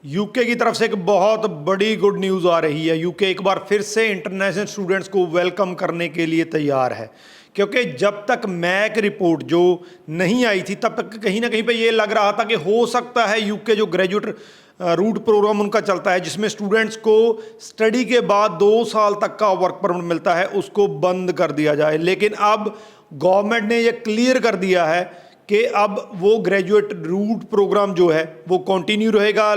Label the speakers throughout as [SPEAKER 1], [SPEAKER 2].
[SPEAKER 1] UK की तरफ से एक बहुत बड़ी गुड न्यूज़ आ रही है। यूके एक बार फिर से इंटरनेशनल स्टूडेंट्स को वेलकम करने के लिए तैयार है, क्योंकि जब तक मैक रिपोर्ट जो नहीं आई थी तब तक कहीं ना कहीं पे ये लग रहा था कि हो सकता है यूके जो ग्रेजुएट रूट प्रोग्राम उनका चलता है, जिसमें स्टूडेंट्स को स्टडी के बाद 2 साल तक का वर्क परमिट मिलता है, उसको बंद कर दिया जाए। लेकिन अब गवर्नमेंट ने ये क्लियर कर दिया है कि अब वो ग्रेजुएट रूट प्रोग्राम जो है वो कंटिन्यू रहेगा,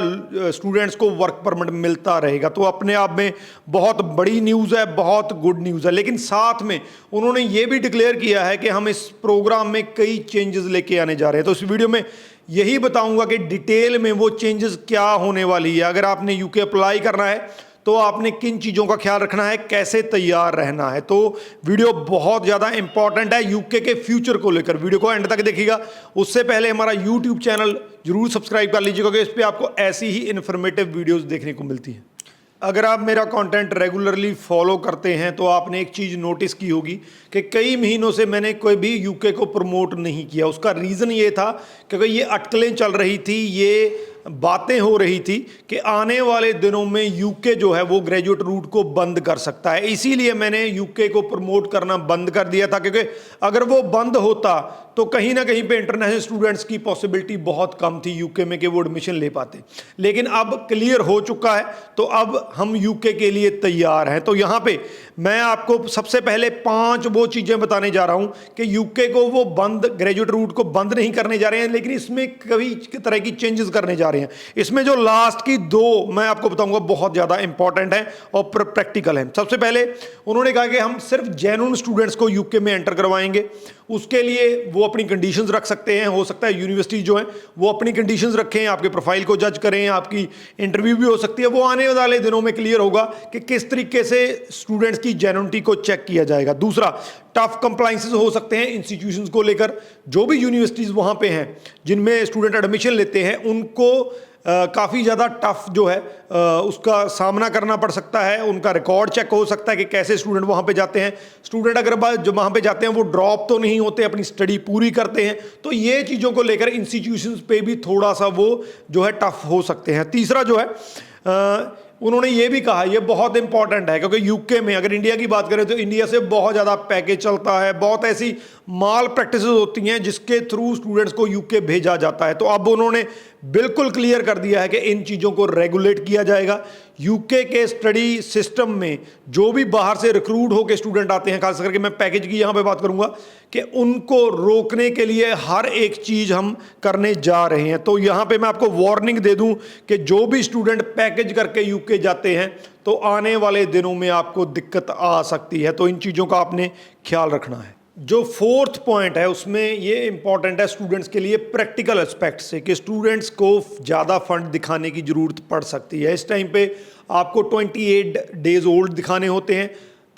[SPEAKER 1] स्टूडेंट्स को वर्क परमिट मिलता रहेगा। तो अपने आप में बहुत बड़ी न्यूज़ है, बहुत गुड न्यूज़ है। लेकिन साथ में उन्होंने ये भी डिक्लेयर किया है कि हम इस प्रोग्राम में कई चेंजेस लेके आने जा रहे हैं। तो इस वीडियो में यही बताऊंगा कि डिटेल में वो चेंजेस क्या होने वाली है। अगर आपने यूके अप्लाई करना है तो आपने किन चीज़ों का ख्याल रखना है, कैसे तैयार रहना है। तो वीडियो बहुत ज़्यादा इंपॉर्टेंट है यूके के फ्यूचर को लेकर। वीडियो को एंड तक देखिएगा। उससे पहले हमारा यूट्यूब चैनल जरूर सब्सक्राइब कर लीजिएगा, क्योंकि इस पर आपको ऐसी ही इन्फॉर्मेटिव वीडियोस देखने को मिलती हैं। अगर आप मेरा कंटेंट रेगुलरली फॉलो करते हैं तो आपने एक चीज़ नोटिस की होगी कि कई महीनों से मैंने कोई भी यूके को प्रमोट नहीं किया। उसका रीज़न ये था क्योंकि ये अटकलें चल रही थी, ये बातें हो रही थी कि आने वाले दिनों में यूके जो है वो ग्रेजुएट रूट को बंद कर सकता है। इसीलिए मैंने यूके को प्रमोट करना बंद कर दिया था, क्योंकि अगर वो बंद होता तो कहीं ना कहीं पे इंटरनेशनल स्टूडेंट्स की पॉसिबिलिटी बहुत कम थी यूके में कि वो एडमिशन ले पाते। लेकिन अब क्लियर हो चुका है, तो अब हम यूके के लिए तैयार हैं। तो यहाँ पे मैं आपको सबसे पहले 5 वो चीज़ें बताने जा रहा हूँ कि यूके को वो बंद, ग्रेजुएट रूट को बंद नहीं करने जा रहे हैं, लेकिन इसमें कई तरह की चेंजेस करने जा रहे हैं। इसमें जो लास्ट की 2 मैं आपको बताऊंगा बहुत ज़्यादा इंपॉर्टेंट है और प्रैक्टिकल है। सबसे पहले उन्होंने कहा कि हम सिर्फ जेन्युइन स्टूडेंट्स को यूके में एंटर करवाएंगे। उसके लिए वो अपनी कंडीशंस रख सकते हैं। हो सकता है यूनिवर्सिटी जो है वो अपनी कंडीशंस रखें, आपके प्रोफाइल को जज करें, आपकी इंटरव्यू भी हो सकती है। वो आने वाले दिनों में क्लियर होगा कि किस तरीके से स्टूडेंट्स की जेन्युइनिटी को चेक किया जाएगा। दूसरा, टफ कंप्लाइंसेस हो सकते हैं इंस्टीट्यूशंस को लेकर। जो भी यूनिवर्सिटीज़ वहाँ पे हैं जिनमें स्टूडेंट एडमिशन लेते हैं, उनको काफ़ी ज़्यादा टफ जो है उसका सामना करना पड़ सकता है। उनका रिकॉर्ड चेक हो सकता है कि कैसे स्टूडेंट वहाँ पे जाते हैं। स्टूडेंट अगर जो वहाँ पे जाते हैं वो ड्रॉप तो नहीं होते, अपनी स्टडी पूरी करते हैं। तो ये चीज़ों को लेकर इंस्टीट्यूशंस पे भी थोड़ा सा वो जो है टफ हो सकते हैं। तीसरा जो है उन्होंने ये भी कहा, ये बहुत इंपॉर्टेंट है, क्योंकि यूके में अगर इंडिया की बात करें तो इंडिया से बहुत ज़्यादा पैकेज चलता है, बहुत ऐसी माल प्रैक्टिसेस होती हैं जिसके थ्रू स्टूडेंट्स को यूके भेजा जाता है। तो अब उन्होंने बिल्कुल क्लियर कर दिया है कि इन चीज़ों को रेगुलेट किया जाएगा। यूके के स्टडी सिस्टम में जो भी बाहर से रिक्रूट होकर स्टूडेंट आते हैं, खास करके मैं पैकेज की यहाँ पे बात करूँगा, कि उनको रोकने के लिए हर एक चीज़ हम करने जा रहे हैं। तो यहाँ पे मैं आपको वार्निंग दे दूँ कि जो भी स्टूडेंट पैकेज करके यूके जाते हैं तो आने वाले दिनों में आपको दिक्कत आ सकती है। तो इन चीज़ों का आपने ख्याल रखना है। जो 4th पॉइंट है उसमें ये इंपॉर्टेंट है स्टूडेंट्स के लिए प्रैक्टिकल एस्पेक्ट से, कि स्टूडेंट्स को ज़्यादा फंड दिखाने की ज़रूरत पड़ सकती है। इस टाइम पे आपको 28 डेज ओल्ड दिखाने होते हैं।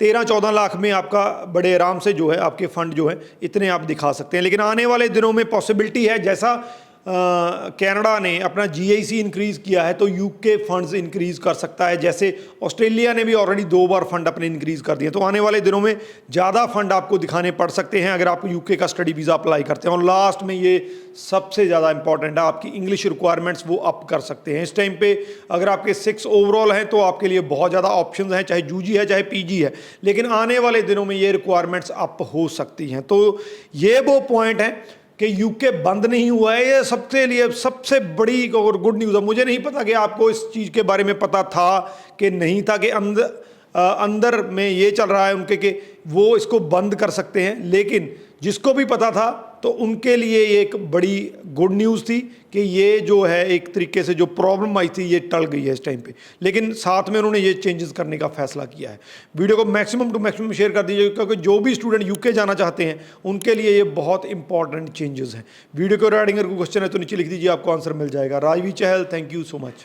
[SPEAKER 1] 13-14 लाख में आपका बड़े आराम से जो है आपके फंड जो है इतने आप दिखा सकते हैं। लेकिन आने वाले दिनों में पॉसिबिलिटी है, जैसा कनाडा ने अपना GIC इंक्रीज़ किया है तो यूके फंड्स इंक्रीज़ कर सकता है। जैसे ऑस्ट्रेलिया ने भी ऑलरेडी 2 बार फंड अपने इंक्रीज़ कर दिए। तो आने वाले दिनों में ज़्यादा फंड आपको दिखाने पड़ सकते हैं अगर आप यूके का स्टडी वीज़ा अप्लाई करते हैं। और लास्ट में ये सबसे ज़्यादा इंपॉर्टेंट है, आपकी इंग्लिश रिक्वायरमेंट्स वो अप कर सकते हैं। इस टाइम पे अगर आपके 6 ओवरऑल हैं तो आपके लिए बहुत ज़्यादा ऑप्शन हैं, चाहे यूजी है चाहे PG है। लेकिन आने वाले दिनों में ये रिक्वायरमेंट्स अप हो सकती हैं। तो ये वो पॉइंट है कि यूके बंद नहीं हुआ है। ये सबके लिए सबसे बड़ी और गुड न्यूज़ है। मुझे नहीं पता कि आपको इस चीज़ के बारे में पता था कि नहीं था, कि अंदर में ये चल रहा है उनके कि वो इसको बंद कर सकते हैं। लेकिन जिसको भी पता था तो उनके लिए ये एक बड़ी गुड न्यूज़ थी कि ये जो है एक तरीके से जो प्रॉब्लम आई थी ये टल गई है इस टाइम पे। लेकिन साथ में उन्होंने ये चेंजेस करने का फैसला किया है। वीडियो को मैक्सिमम टू मैक्सिमम शेयर कर दीजिए, क्योंकि जो भी स्टूडेंट यूके जाना चाहते हैं उनके लिए ये बहुत इंपॉर्टेंट चेंजेस हैं। वीडियो के रिगार्डिंग अगर कोई क्वेश्चन है तो नीचे लिख दीजिए, आपको आंसर मिल जाएगा। राजवी चहल, थैंक यू सो मच।